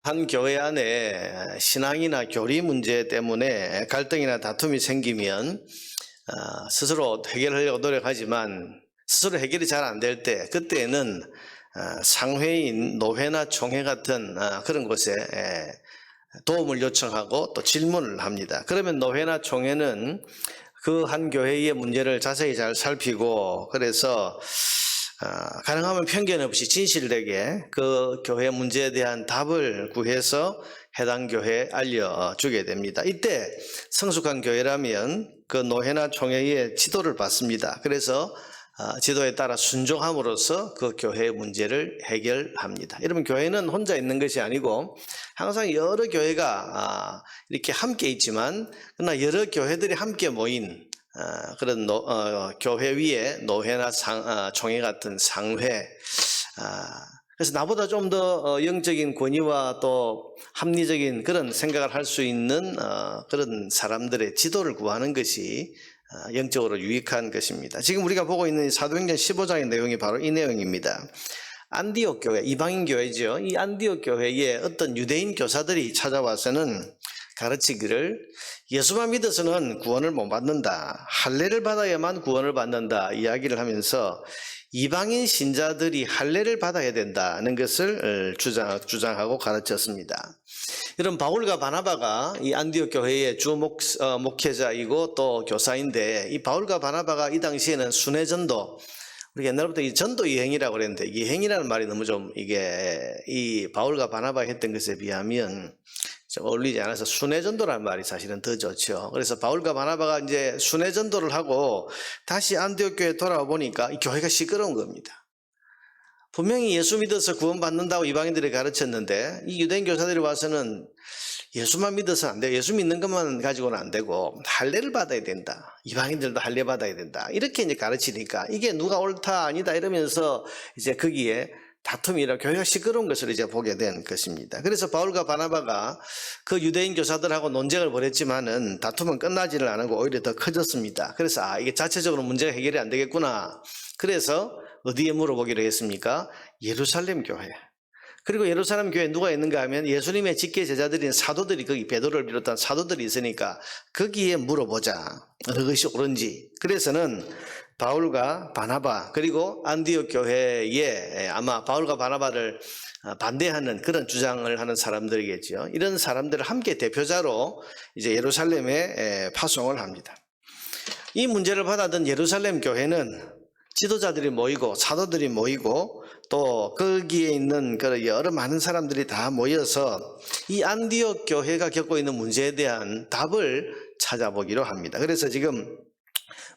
한 교회 안에 신앙이나 교리 문제 때문에 갈등이나 다툼이 생기면 스스로 해결하려고 노력하지만 스스로 해결이 잘 안 될 때, 그때는 상회인, 노회나 총회 같은 그런 곳에 도움을 요청하고 또 질문을 합니다. 그러면 노회나 총회는 그 한 교회의 문제를 자세히 잘 살피고, 그래서 가능하면 편견 없이 진실되게 그 교회 문제에 대한 답을 구해서 해당 교회에 알려주게 됩니다. 이때 성숙한 교회라면 그 노회나 총회의 지도를 받습니다. 그래서 지도에 따라 순종함으로써 그 교회의 문제를 해결합니다. 여러분, 교회는 혼자 있는 것이 아니고 항상 여러 교회가 이렇게 함께 있지만, 그러나 여러 교회들이 함께 모인 그런 교회 위에 노회나 총회 같은 상회, 그래서 나보다 좀 더 영적인 권위와 또 합리적인 그런 생각을 할 수 있는 그런 사람들의 지도를 구하는 것이 영적으로 유익한 것입니다. 지금 우리가 보고 있는 사도행전 15장의 내용이 바로 이 내용입니다. 안디옥 교회, 이방인 교회죠. 이 안디옥 교회에 어떤 유대인 교사들이 찾아와서는 가르치기를 예수만 믿어서는 구원을 못 받는다, 할례를 받아야만 구원을 받는다 이야기를 하면서 이방인 신자들이 할례를 받아야 된다는 것을 주장하고 가르쳤습니다. 이런 바울과 바나바가 이 안디옥 교회의 주 목회자이고 또 교사인데, 이 바울과 바나바가 이 당시에는 순회전도, 우리 옛날부터 이 전도 여행이라고 그랬는데, 여행이라는 말이 너무 좀 이 바울과 바나바가 했던 것에 비하면 좀 어울리지 않아서 순회전도라는 말이 사실은 더 좋죠. 그래서 바울과 바나바가 이제 순회전도를 하고 다시 안디옥 교회에 돌아와 보니까 이 교회가 시끄러운 겁니다. 분명히 예수 믿어서 구원받는다고 이방인들이 가르쳤는데, 이 유대인 교사들이 와서는 예수만 믿어서 안 돼요, 예수 믿는 것만 가지고는 안 되고 할례를 받아야 된다, 이방인들도 할례 받아야 된다, 이렇게 이제 가르치니까 이게 누가 옳다 아니다 이러면서 이제 거기에 다툼이라 교회가 시끄러운 것을 이제 보게 된 것입니다. 그래서 바울과 바나바가 그 유대인 교사들하고 논쟁을 벌였지만은 다툼은 끝나지를 않고 오히려 더 커졌습니다. 그래서 이게 자체적으로 문제가 해결이 안 되겠구나. 그래서 어디에 물어보기로 했습니까? 예루살렘 교회. 그리고 예루살렘 교회에 누가 있는가 하면 예수님의 직계 제자들인 사도들이, 거기 베드로를 비롯한 사도들이 있으니까 거기에 물어보자, 어느 것이 옳은지. 그래서는 바울과 바나바, 그리고 안디옥 교회에 아마 바울과 바나바를 반대하는 그런 주장을 하는 사람들이겠죠. 이런 사람들을 함께 대표자로 이제 예루살렘에 파송을 합니다. 이 문제를 받아든 예루살렘 교회는 지도자들이 모이고 사도들이 모이고 또 거기에 있는 여러 많은 사람들이 다 모여서 이 안디옥 교회가 겪고 있는 문제에 대한 답을 찾아보기로 합니다. 그래서 지금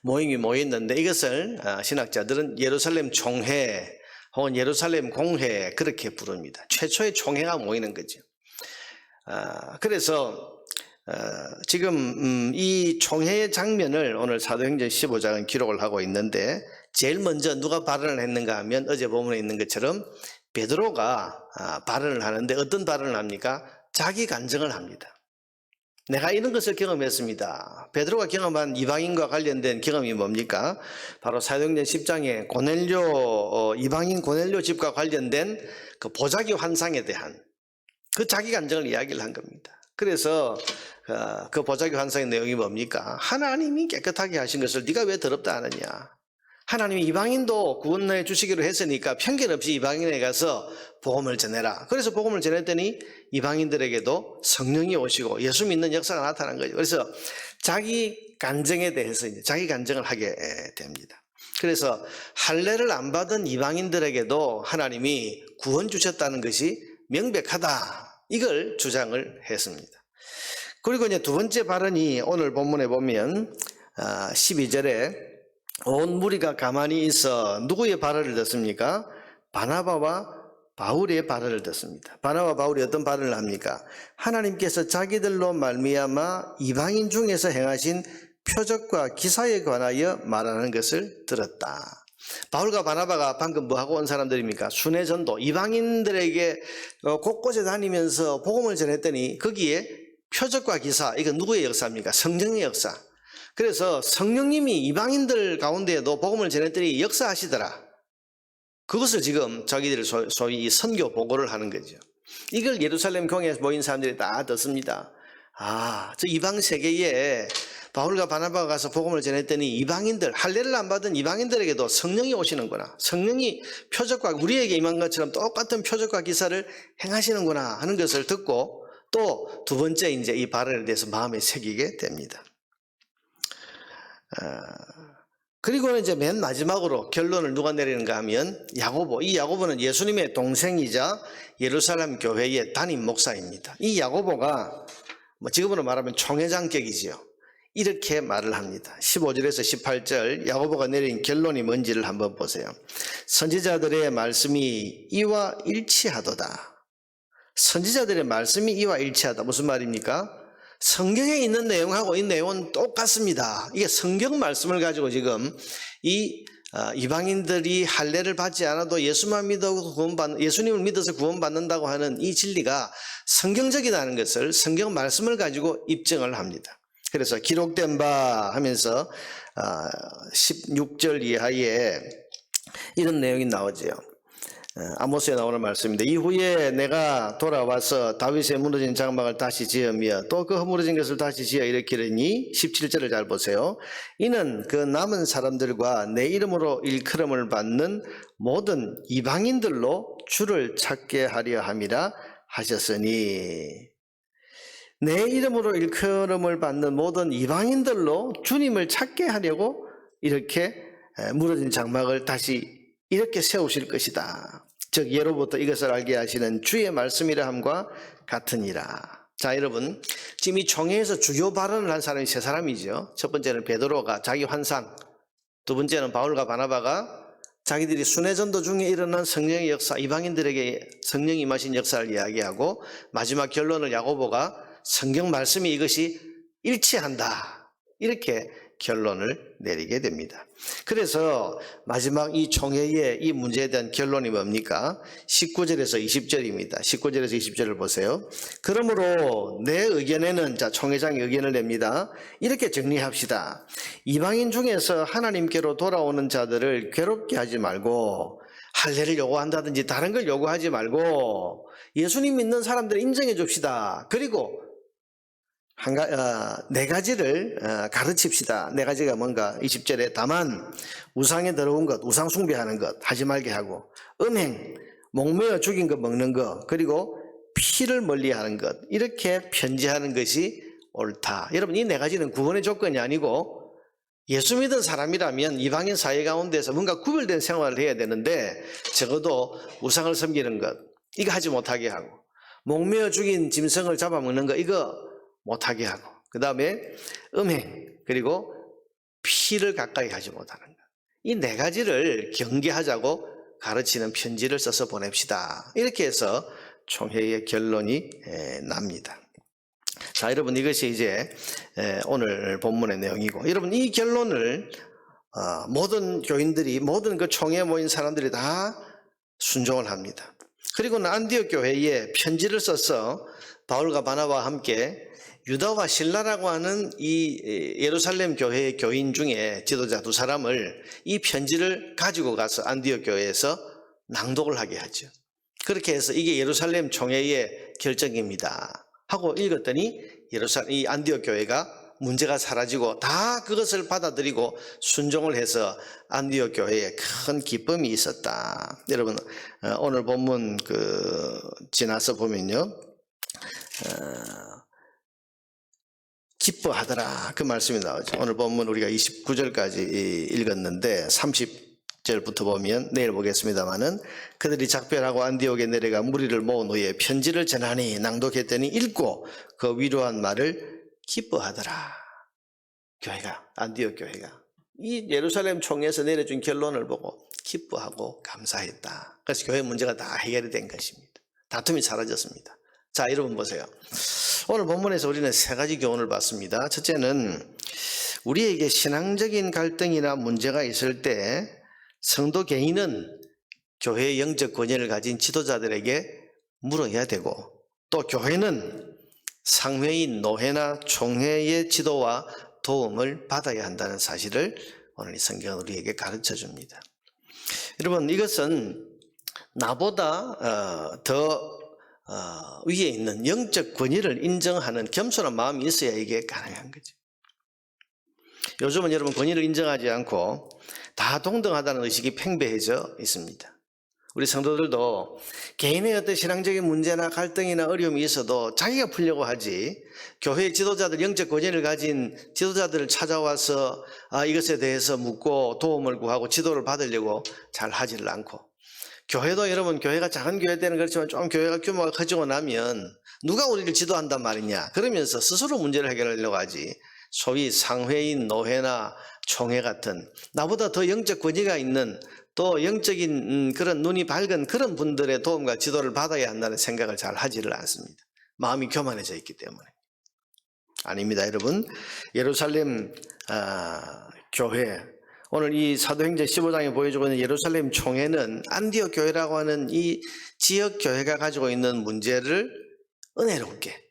모임이 모였는데, 이것을 신학자들은 예루살렘 총회 혹은 예루살렘 공회 그렇게 부릅니다. 최초의 총회가 모이는 거죠. 그래서 지금 이 총회의 장면을 오늘 사도행전 15장은 기록을 하고 있는데, 제일 먼저 누가 발언을 했는가 하면 어제 본문에 있는 것처럼 베드로가 발언을 하는데, 어떤 발언을 합니까? 자기 간증을 합니다. 내가 이런 것을 경험했습니다. 베드로가 경험한 이방인과 관련된 경험이 뭡니까? 바로 사도행전 10장에 이방인 고넬료 집과 관련된 그 보자기 환상에 대한 그 자기 간증을 이야기를 한 겁니다. 그래서 그 보자기 환상의 내용이 뭡니까? 하나님이 깨끗하게 하신 것을 네가 왜 더럽다 하느냐? 하나님이 이방인도 구원해 주시기로 했으니까 편견 없이 이방인에 가서 복음을 전해라. 그래서 복음을 전했더니 이방인들에게도 성령이 오시고 예수 믿는 역사가 나타난 거죠. 그래서 자기 간증에 대해서 이제 자기 간증을 하게 됩니다. 그래서 할례를 안 받은 이방인들에게도 하나님이 구원 주셨다는 것이 명백하다, 이걸 주장을 했습니다. 그리고 이제 두 번째 발언이 오늘 본문에 보면 12절에 온 무리가 가만히 있어 누구의 발언을 듣습니까? 바나바와 바울의 발언을 듣습니다. 바나바와 바울이 어떤 발언을 합니까? 하나님께서 자기들로 말미암아 이방인 중에서 행하신 표적과 기사에 관하여 말하는 것을 들었다. 바울과 바나바가 방금 뭐하고 온 사람들입니까? 순회전도, 이방인들에게 곳곳에 다니면서 복음을 전했더니 거기에 표적과 기사, 이건 누구의 역사입니까? 성령의 역사. 그래서 성령님이 이방인들 가운데에도 복음을 전했더니 역사하시더라. 그것을 지금 자기들이 소위 선교 보고를 하는 거죠. 이걸 예루살렘 교회에 모인 사람들이 다 듣습니다. 저 이방 세계에 바울과 바나바가 가서 복음을 전했더니 이방인들, 할례를 안 받은 이방인들에게도 성령이 오시는구나. 성령이 표적과 우리에게 임한 것처럼 똑같은 표적과 기사를 행하시는구나 하는 것을 듣고 또 두 번째 이제 이 발언에 대해서 마음에 새기게 됩니다. 그리고는 이제 맨 마지막으로 결론을 누가 내리는가 하면 야고보. 이 야고보는 예수님의 동생이자 예루살렘 교회의 담임 목사입니다. 이 야고보가 지금으로 말하면 총회장격이지요. 이렇게 말을 합니다. 15절에서 18절 야고보가 내린 결론이 뭔지를 한번 보세요. 선지자들의 말씀이 이와 일치하도다. 선지자들의 말씀이 이와 일치하다. 무슨 말입니까? 성경에 있는 내용하고 이 내용은 똑같습니다. 이게 성경 말씀을 가지고 지금 이 이방인들이 할례를 받지 않아도 예수만 믿어서 예수님을 믿어서 구원받는다고 하는 이 진리가 성경적이라는 것을 성경 말씀을 가지고 입증을 합니다. 그래서 기록된 바 하면서 16절 이하에 이런 내용이 나오죠. 아모스에 나오는 말씀입니다. 이후에 내가 돌아와서 다윗의 무너진 장막을 다시 지으며 또 그 허물어진 것을 다시 지어 일으키려니 17절을 잘 보세요. 이는 그 남은 사람들과 내 이름으로 일컬음을 받는 모든 이방인들로 주를 찾게 하려 함이라 하셨으니, 내 이름으로 일컬음을 받는 모든 이방인들로 주님을 찾게 하려고 이렇게 무너진 장막을 다시 이렇게 세우실 것이다. 즉 예로부터 이것을 알게 하시는 주의 말씀이라 함과 같으니라. 자, 여러분, 지금 이 총회에서 주요 발언을 한 사람이 세 사람이죠. 첫 번째는 베드로가 자기 환상, 두 번째는 바울과 바나바가 자기들이 순회전도 중에 일어난 성령의 역사, 이방인들에게 성령이 임하신 역사를 이야기하고, 마지막 결론을 야고보가 성경 말씀이 이것이 일치한다, 이렇게 결론을 내리게 됩니다. 그래서 마지막 이 총회의 이 문제에 대한 결론이 뭡니까? 19절에서 20절입니다. 19절에서 20절을 보세요. 그러므로 내 의견에는, 자, 총회장이 의견을 냅니다. 이렇게 정리합시다. 이방인 중에서 하나님께로 돌아오는 자들을 괴롭게 하지 말고, 할례를 요구한다든지 다른 걸 요구하지 말고 예수님 믿는 사람들을 인정해 줍시다. 그리고 네 가지를 가르칩시다. 네 가지가 뭔가? 20절에 다만 우상에 더러운 것, 우상 숭배하는 것 하지 말게 하고, 음행, 목매어 죽인 것 먹는 것, 그리고 피를 멀리하는 것, 이렇게 편지하는 것이 옳다. 여러분, 이 네 가지는 구원의 조건이 아니고 예수 믿은 사람이라면 이방인 사회 가운데서 뭔가 구별된 생활을 해야 되는데, 적어도 우상을 섬기는 것 이거 하지 못하게 하고, 목매어 죽인 짐승을 잡아먹는 것 이거 못하게 하고, 그 다음에 음행, 그리고 피를 가까이 하지 못하는 것, 이 네 가지를 경계하자고 가르치는 편지를 써서 보냅시다. 이렇게 해서 총회의 결론이 납니다. 자, 여러분, 이것이 이제 오늘 본문의 내용이고, 여러분, 이 결론을 모든 교인들이, 모든 그 총회에 모인 사람들이 다 순종을 합니다. 그리고는 안디옥 교회에 편지를 써서 바울과 바나바와 함께 유다와 실라라고 하는 이 예루살렘 교회의 교인 중에 지도자 두 사람을 이 편지를 가지고 가서 안디옥 교회에서 낭독을 하게 하죠. 그렇게 해서 이게 예루살렘 총회의 결정입니다 하고 읽었더니 이 안디옥 교회가 문제가 사라지고 다 그것을 받아들이고 순종을 해서 안디옥 교회에 큰 기쁨이 있었다. 여러분, 오늘 본문 지나서 보면요, 기뻐하더라, 그 말씀이 나오죠. 오늘 본문 우리가 29절까지 읽었는데 30절부터 보면 내일 보겠습니다만은, 그들이 작별하고 안디옥에 내려가 무리를 모은 후에 편지를 전하니 낭독했더니 읽고 그 위로한 말을 기뻐하더라. 교회가, 안디옥 교회가 이 예루살렘 총회에서 내려준 결론을 보고 기뻐하고 감사했다. 그래서 교회 문제가 다 해결이 된 것입니다. 다툼이 사라졌습니다. 자, 여러분 보세요. 오늘 본문에서 우리는 세 가지 교훈을 받습니다. 첫째는 우리에게 신앙적인 갈등이나 문제가 있을 때 성도 개인은 교회의 영적 권위를 가진 지도자들에게 물어야 되고, 또 교회는 상회인, 노회나 총회의 지도와 도움을 받아야 한다는 사실을 오늘 이 성경은 우리에게 가르쳐 줍니다. 여러분, 이것은 나보다 더 위에 있는 영적 권위를 인정하는 겸손한 마음이 있어야 이게 가능한 거죠. 요즘은 여러분 권위를 인정하지 않고 다 동등하다는 의식이 팽배해져 있습니다. 우리 성도들도 개인의 어떤 신앙적인 문제나 갈등이나 어려움이 있어도 자기가 풀려고 하지, 교회 지도자들, 영적 권위를 가진 지도자들을 찾아와서 이것에 대해서 묻고 도움을 구하고 지도를 받으려고 잘 하지를 않고, 교회도 여러분 교회가 작은 교회 때는 그렇지만 좀 교회가 규모가 커지고 나면 누가 우리를 지도한단 말이냐 그러면서 스스로 문제를 해결하려고 하지, 소위 상회인, 노회나 총회 같은 나보다 더 영적 권위가 있는 또 영적인 그런 눈이 밝은 그런 분들의 도움과 지도를 받아야 한다는 생각을 잘 하지를 않습니다. 마음이 교만해져 있기 때문에. 아닙니다, 여러분. 예루살렘 교회, 오늘 이 사도행전 15장에 보여주고 있는 예루살렘 총회는 안디옥 교회라고 하는 이 지역 교회가 가지고 있는 문제를 은혜롭게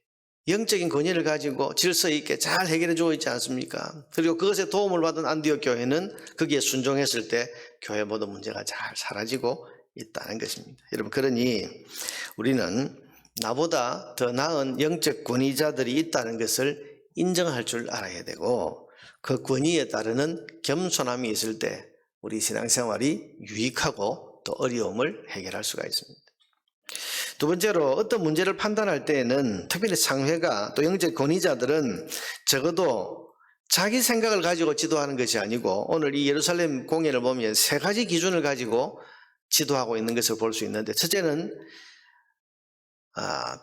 영적인 권위를 가지고 질서 있게 잘 해결해 주고 있지 않습니까? 그리고 그것에 도움을 받은 안디옥 교회는 거기에 순종했을 때 교회 모든 문제가 잘 사라지고 있다는 것입니다. 여러분, 그러니 우리는 나보다 더 나은 영적 권위자들이 있다는 것을 인정할 줄 알아야 되고, 그 권위에 따르는 겸손함이 있을 때 우리 신앙생활이 유익하고 또 어려움을 해결할 수가 있습니다. 두 번째로, 어떤 문제를 판단할 때에는 특별히 상회가 또 영적 권위자들은 적어도 자기 생각을 가지고 지도하는 것이 아니고, 오늘 이 예루살렘 공예를 보면 세 가지 기준을 가지고 지도하고 있는 것을 볼 수 있는데, 첫째는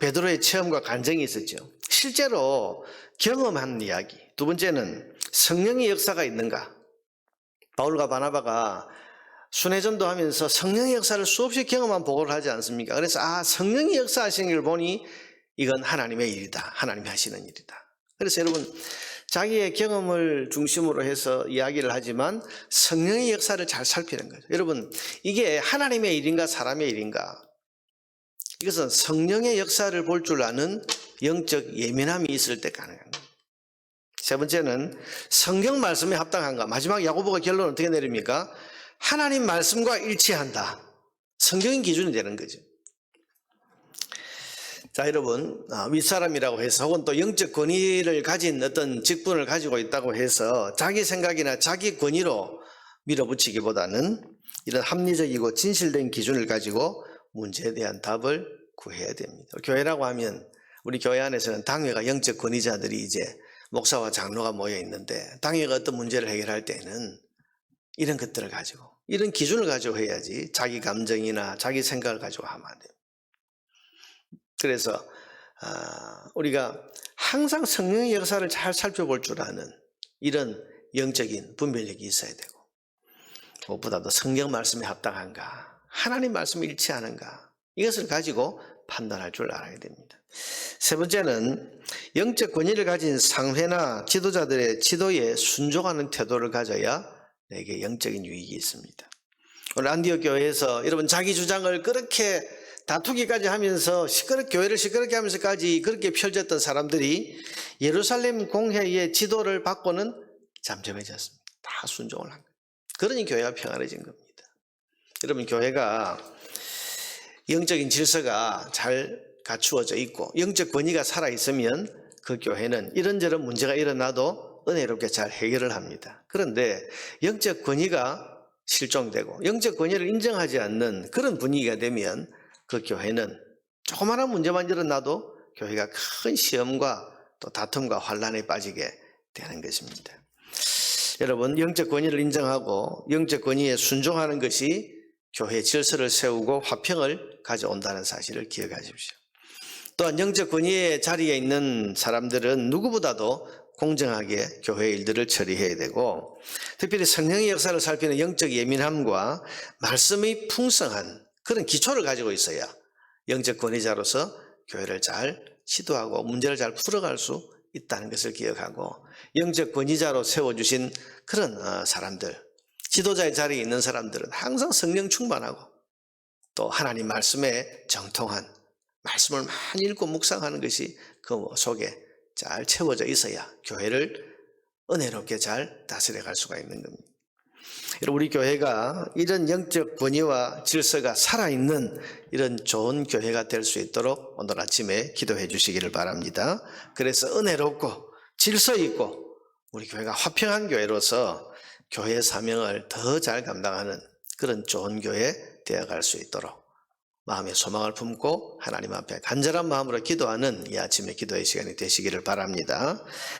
베드로의 체험과 간증이 있었죠. 실제로 경험한 이야기. 두 번째는 성령의 역사가 있는가. 바울과 바나바가 순회전도 하면서 성령의 역사를 수없이 경험한 보고를 하지 않습니까? 그래서 성령이 역사하시는 걸 보니 이건 하나님의 일이다, 하나님이 하시는 일이다. 그래서 여러분, 자기의 경험을 중심으로 해서 이야기를 하지만 성령의 역사를 잘 살피는 거죠. 여러분, 이게 하나님의 일인가 사람의 일인가? 이것은 성령의 역사를 볼 줄 아는 영적 예민함이 있을 때 가능한 거예요. 세 번째는 성경 말씀에 합당한가. 마지막 야고보가 결론을 어떻게 내립니까? 하나님 말씀과 일치한다. 성경인 기준이 되는 거죠. 자, 여러분, 윗사람이라고 해서 혹은 또 영적 권위를 가진 어떤 직분을 가지고 있다고 해서 자기 생각이나 자기 권위로 밀어붙이기보다는 이런 합리적이고 진실된 기준을 가지고 문제에 대한 답을 구해야 됩니다. 교회라고 하면 우리 교회 안에서는 당회가 영적 권위자들이 이제 목사와 장로가 모여 있는데, 당회가 어떤 문제를 해결할 때는 이런 것들을 가지고, 이런 기준을 가지고 해야지 자기 감정이나 자기 생각을 가지고 하면 안 돼요. 그래서 우리가 항상 성령의 역사를 잘 살펴볼 줄 아는 이런 영적인 분별력이 있어야 되고, 무엇보다도 성경 말씀에 합당한가, 하나님 말씀에 일치하는가, 이것을 가지고 판단할 줄 알아야 됩니다. 세 번째는 영적 권위를 가진 상회나 지도자들의 지도에 순종하는 태도를 가져야 내게 영적인 유익이 있습니다. 오늘 안디옥 교회에서 여러분, 자기 주장을 그렇게 다투기까지 하면서 교회를 시끄럽게 하면서까지 그렇게 펼쳤던 사람들이 예루살렘 공회의 지도를 받고는 잠잠해졌습니다. 다 순종을 한 거예요. 그러니 교회가 평안해진 겁니다. 여러분, 교회가 영적인 질서가 잘 갖추어져 있고 영적 권위가 살아있으면 그 교회는 이런저런 문제가 일어나도 은혜롭게 잘 해결을 합니다. 그런데 영적 권위가 실종되고 영적 권위를 인정하지 않는 그런 분위기가 되면 그 교회는 조그마한 문제만 일어나도 교회가 큰 시험과 또 다툼과 환란에 빠지게 되는 것입니다. 여러분, 영적 권위를 인정하고 영적 권위에 순종하는 것이 교회 질서를 세우고 화평을 가져온다는 사실을 기억하십시오. 또한 영적 권위의 자리에 있는 사람들은 누구보다도 공정하게 교회 일들을 처리해야 되고, 특별히 성령의 역사를 살피는 영적 예민함과 말씀의 풍성한 그런 기초를 가지고 있어야 영적 권위자로서 교회를 잘 지도하고 문제를 잘 풀어갈 수 있다는 것을 기억하고, 영적 권위자로 세워주신 그런 사람들, 지도자의 자리에 있는 사람들은 항상 성령 충만하고 또 하나님 말씀에 정통한, 말씀을 많이 읽고 묵상하는 것이 그 속에 잘 채워져 있어야 교회를 은혜롭게 잘 다스려 갈 수가 있는 겁니다. 우리 교회가 이런 영적 권위와 질서가 살아있는 이런 좋은 교회가 될 수 있도록 오늘 아침에 기도해 주시기를 바랍니다. 그래서 은혜롭고 질서 있고 우리 교회가 화평한 교회로서 교회의 사명을 더 잘 감당하는 그런 좋은 교회 되어갈 수 있도록 마음의 소망을 품고 하나님 앞에 간절한 마음으로 기도하는 이 아침의 기도의 시간이 되시기를 바랍니다.